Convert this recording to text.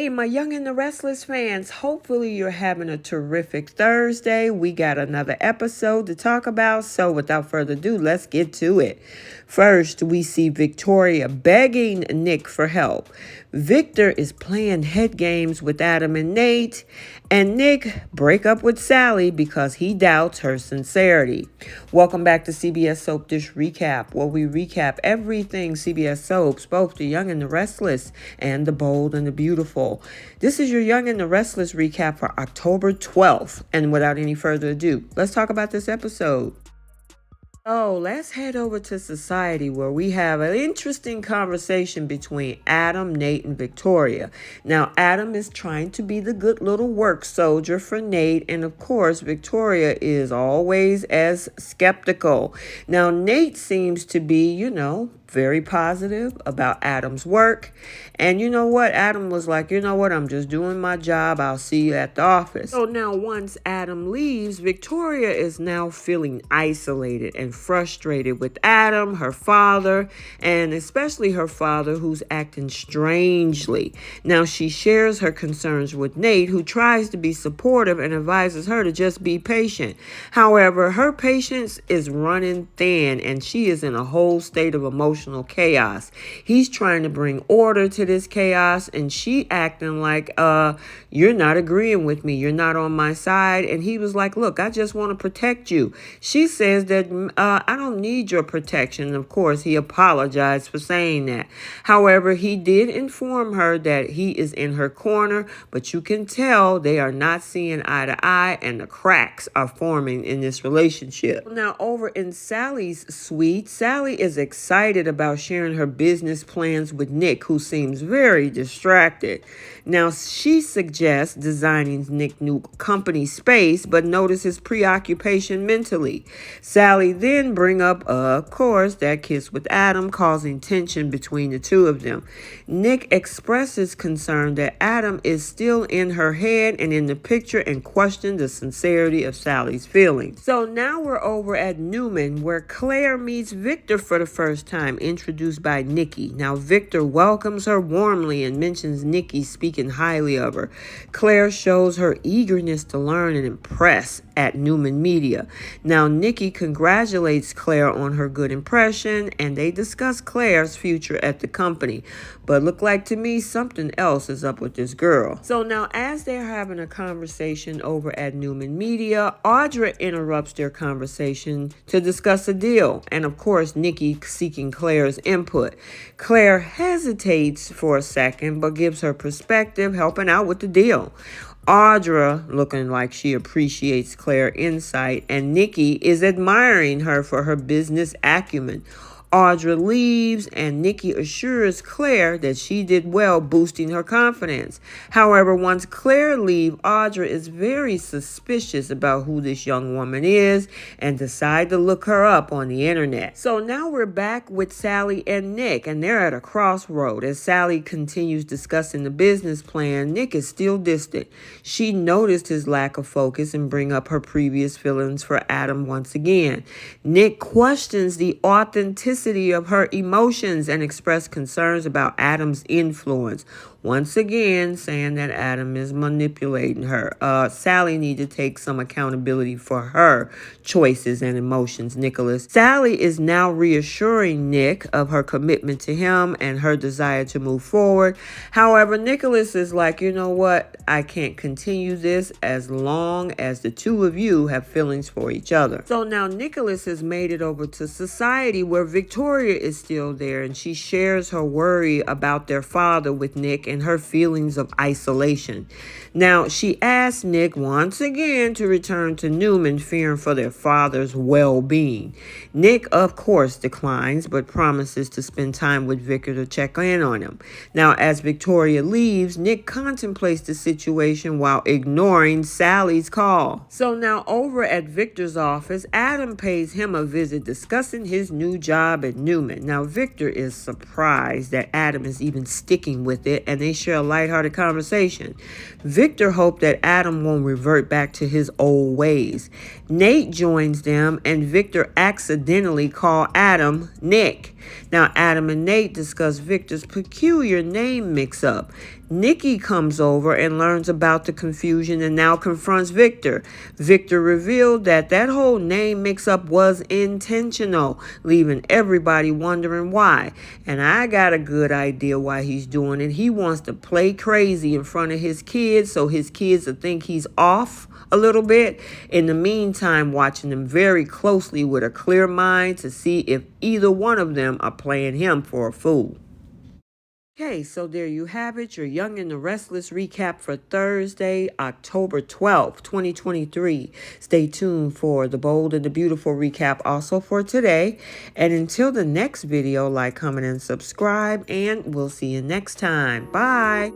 Hey, my Young and the Restless fans, hopefully you're having a terrific Thursday. We got another episode to talk about, so without further ado, let's get to it. First, we see Victoria begging Nick for help. Victor is playing head games with Adam and Nate, and Nick break up with Sally because he doubts her sincerity. Welcome back to CBS Soap Dish Recap, where we recap everything CBS Soaps, both the Young and the Restless and the Bold and the Beautiful. This is your Young and the Restless recap for October 12th. And without any further ado, let's talk about this episode. So let's head over to Society, where we have an interesting conversation between Adam, Nate, and Victoria. Now, Adam is trying to be the good little work soldier for Nate, and of course, Victoria is always as skeptical. Now, Nate seems to be, very positive about Adam's work. And you know what? Adam was like, I'm just doing my job. I'll see you at the office. So now once Adam leaves, Victoria is now feeling isolated and frustrated with Adam, her father, and especially her father, who's acting strangely. Now she shares her concerns with Nate, who tries to be supportive and advises her to just be patient. However, her patience is running thin and she is in a whole state of emotional chaos. He's trying to bring order to this chaos and she acting like, you're not agreeing with me. You're not on my side. And he was like, look, I just want to protect you. She says that I don't need your protection. Of course, he apologized for saying that. However, he did inform her that he is in her corner, but you can tell they are not seeing eye to eye and the cracks are forming in this relationship. Now, over in Sally's suite, Sally is excited about sharing her business plans with Nick, who seems very distracted. Now, she suggests designing Nick's new company space, but notice his preoccupation mentally. Sally then bring up, of course, that kiss with Adam, causing tension between the two of them. Nick expresses concern that Adam is still in her head and in the picture and questions the sincerity of Sally's feelings. So now we're over at Newman, where Claire meets Victor for the first time, introduced by Nikki. Now, Victor welcomes her warmly and mentions Nikki speaking highly of her. Claire shows her eagerness to learn and impress at Newman Media. Now, Nikki congratulates Claire on her good impression, and they discuss Claire's future at the company. But look like to me something else is up with this girl. So now, as they're having a conversation over at Newman Media, Audra interrupts their conversation to discuss a deal. And of course, Nikki seeking Claire's input. Claire hesitates for a second, but gives her perspective, helping out with the deal. Audra looking like she appreciates Claire's insight, and Nikki is admiring her for her business acumen. Audra leaves, and Nikki assures Claire that she did well, boosting her confidence. However, once Claire leaves, Audra is very suspicious about who this young woman is and decide to look her up on the internet. So now we're back with Sally and Nick, and they're at a crossroad. As Sally continues discussing the business plan, Nick is still distant. She noticed his lack of focus and bring up her previous feelings for Adam once again. Nick questions the authenticity of her emotions and express concerns about Adam's influence. Once again, saying that Adam is manipulating her. Sally needs to take some accountability for her choices and emotions, Nicholas. Sally is now reassuring Nick of her commitment to him and her desire to move forward. However, Nicholas is like, you know what? I can't continue this as long as the two of you have feelings for each other. So now Nicholas has made it over to Society, where Victoria is still there, and she shares her worry about their father with Nick and her feelings of isolation. Now, she asks Nick once again to return to Newman, fearing for their father's well-being. Nick, of course, declines, but promises to spend time with Victor to check in on him. Now, as Victoria leaves, Nick contemplates the situation while ignoring Sally's call. So now over at Victor's office, Adam pays him a visit discussing his new job at Newman. Now, Victor is surprised that Adam is even sticking with it, and they share a lighthearted conversation. Victor hoped that Adam won't revert back to his old ways. Nate joins them, and Victor accidentally called Adam Nick. Now, Adam and Nate discuss Victor's peculiar name mix-up. Nikki comes over and learns about the confusion and now confronts Victor. Victor revealed that whole name mix-up was intentional, leaving everybody wondering why. And I got a good idea why he's doing it. He wants to play crazy in front of his kids so his kids will think he's off a little bit. In the meantime, watching them very closely with a clear mind to see if either one of them are playing him for a fool. Okay, so there you have it, your Young and the Restless recap for Thursday, October 12th, 2023. Stay tuned for the Bold and the Beautiful recap also for today. And until the next video, like, comment, and subscribe, and we'll see you next time. Bye.